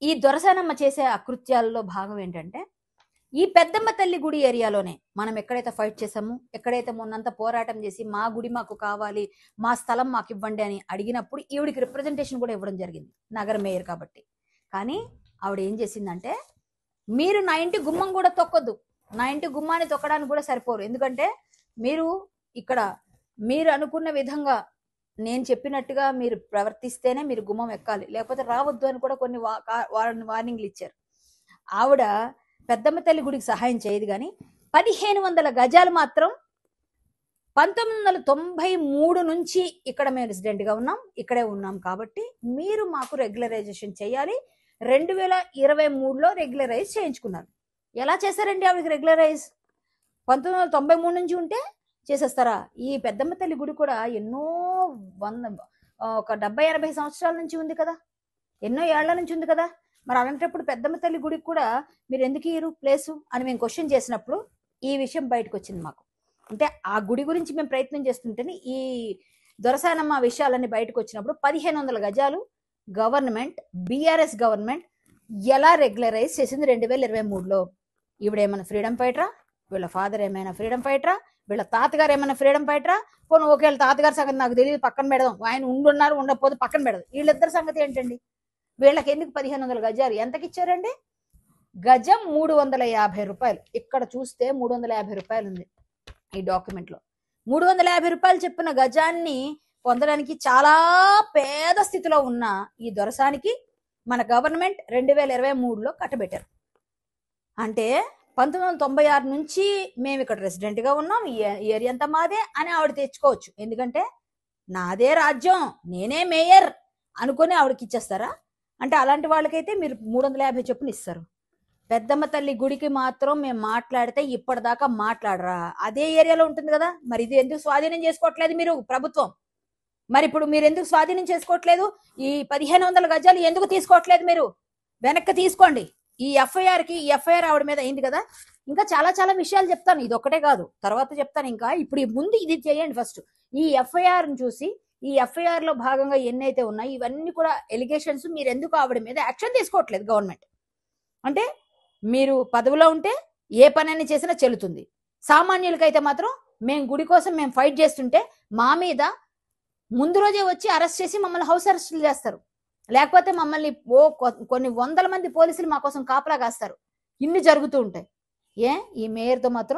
ఈ దొరసానమ్మ చేసే అకృత్యాల్లో భాగం ఏంటంటే, ఈ పెద్దమ్మ తల్లి గుడి ఏరియాలోనే మనం ఎక్కడైతే ఫైట్ చేసామో, ఎక్కడైతే మొన్నంతా పోరాటం చేసి మా గుడి మాకు కావాలి, మా స్థలం మాకు ఇవ్వండి అని అడిగినప్పుడు ఈవిడికి రిప్రజెంటేషన్ కూడా ఇవ్వడం జరిగింది, నగర మేయర్ కాబట్టి. కానీ ఆవిడ ఏం చేసిందంటే, మీరు నా ఇంటి గుమ్మం కూడా తొక్కొద్దు, నా ఇంటి గుమ్మాన్ని తొక్కడానికి కూడా సరిపోరు, ఎందుకంటే మీరు ఇక్కడ మీరు అనుకున్న విధంగా నేను చెప్పినట్టుగా మీరు ప్రవర్తిస్తేనే మీరు గుమ్మం ఎక్కాలి, లేకపోతే రావద్దు అని కూడా కొన్ని వార్నింగ్లు ఇచ్చారు. ఆవిడ పెద్దమ్మ తల్లి గుడికి సహాయం చేయదు, కానీ 1500 గజాలు మాత్రం 1993 నుంచి ఇక్కడ మేము రెసిడెంట్గా ఉన్నాం, ఇక్కడే ఉన్నాం కాబట్టి మీరు మాకు రెగ్యులరైజేషన్ చేయాలి. 2023లో రెగ్యులరైజ్ చేయించుకున్నారు. ఎలా చేశారండి ఆవిడకి రెగ్యులరైజ్? 1993 నుంచి ఉంటే చేసేస్తారా? ఈ పెద్దమ్మ తల్లి గుడి కూడా ఎన్నో ఒక 70-80 సంవత్సరాల నుంచి ఉంది కదా, ఎన్నో ఏళ్ల నుంచి ఉంది కదా. మరి అలాంటప్పుడు పెద్దమ్మ తల్లి గుడికి కూడా మీరు ఎందుకు ఇయ్యరు ప్లేసు అని మేము క్వశ్చన్ చేసినప్పుడు ఈ విషయం బయటకు వచ్చింది మాకు. అంటే ఆ గుడి గురించి మేము ప్రయత్నం చేస్తుంటేనే ఈ దొరసానమ్మ విషయాలన్నీ బయటకు వచ్చినప్పుడు 1500 గజాలు గవర్నమెంట్, బీఆర్ఎస్ గవర్నమెంట్ ఎలా రెగ్యులరైజ్ చేసింది 2023లో. ఈవిడేమైనా ఫ్రీడమ్ ఫైటరా? వీళ్ళ ఫాదర్ ఏమైనా ఫ్రీడమ్ ఫైటరా? వీళ్ళ తాతగారు ఏమైనా ఫ్రీడమ్ ఫైటరా? పోను ఒకవేళ తాతగారి సంగతి నాకు తెలియదు, పక్కన పెడదాం, ఆయన ఉండున్నారు ఉండకపోతే పక్కన పెడదాం, వీళ్ళిద్దరి సంగతి ఏంటండి? వీళ్ళకి ఎందుకు 1500 గజాలు ఎంతకి ఇచ్చారండి? గజం 350 రూపాయలు. ఇక్కడ చూస్తే 350 రూపాయలు ఉంది ఈ డాక్యుమెంట్లో. 350 రూపాయలు చెప్పిన గజాన్ని పొందడానికి చాలా పేద స్థితిలో ఉన్న ఈ దొరసానికి మన గవర్నమెంట్ 2023లో కట్టబెట్టారు. అంటే 1996 నుంచి మేము ఇక్కడ రెసిడెంట్గా ఉన్నాం, ఈ ఏరియా అంతా మాదే అని ఆవిడ తెచ్చుకోవచ్చు, ఎందుకంటే నాదే రాజ్యం, నేనే మేయర్ అనుకుని ఆవిడకి ఇచ్చేస్తారా? అంటే అలాంటి వాళ్ళకైతే మీరు 350 చొప్పున ఇస్తారు. పెద్దమ్మ తల్లి గుడికి మాత్రం మేము మాట్లాడితే ఇప్పటిదాకా మాట్లాడరా? అదే ఏరియాలో ఉంటుంది కదా, మరి ఇది ఎందుకు స్వాధీనం చేసుకోవట్లేదు మీరు ప్రభుత్వం? మరి ఇప్పుడు మీరు ఎందుకు స్వాధీనం చేసుకోవట్లేదు? ఈ 1500 గజాలు ఎందుకు తీసుకోవట్లేదు మీరు? వెనక్కి తీసుకోండి. ఈ ఎఫ్ఐఆర్ ఆవిడ మీద అయింది కదా, ఇంకా చాలా చాలా విషయాలు చెప్తాను, ఇది ఒక్కటే కాదు, తర్వాత చెప్తాను. ఇంకా ఇప్పుడు ముందు ఇది చేయండి ఫస్ట్. ఈ ఎఫ్ఐఆర్ని చూసి ఈ ఎఫ్ఐఆర్ లో భాగంగా ఎన్నైతే ఉన్నాయి ఇవన్నీ కూడా ఎలిగేషన్స్, మీరు ఎందుకు ఆవిడ మీద యాక్షన్ తీసుకోవట్లేదు గవర్నమెంట్? అంటే మీరు పదవిలో ఉంటే ఏ పని చేసినా చెల్లుతుంది, సామాన్యులకైతే మాత్రం మేము గుడి కోసం మేము ఫైట్ చేస్తుంటే మా మీద ముందు రోజే వచ్చి అరెస్ట్ చేసి మమ్మల్ని హౌస్ అరెస్టులు చేస్తారు, లేకపోతే మమ్మల్ని కొన్ని వందల మంది పోలీసులు మా కోసం కాపలా కాస్తారు. ఇన్ని జరుగుతూ ఉంటాయి. ఈ మేయర్తో మాత్రం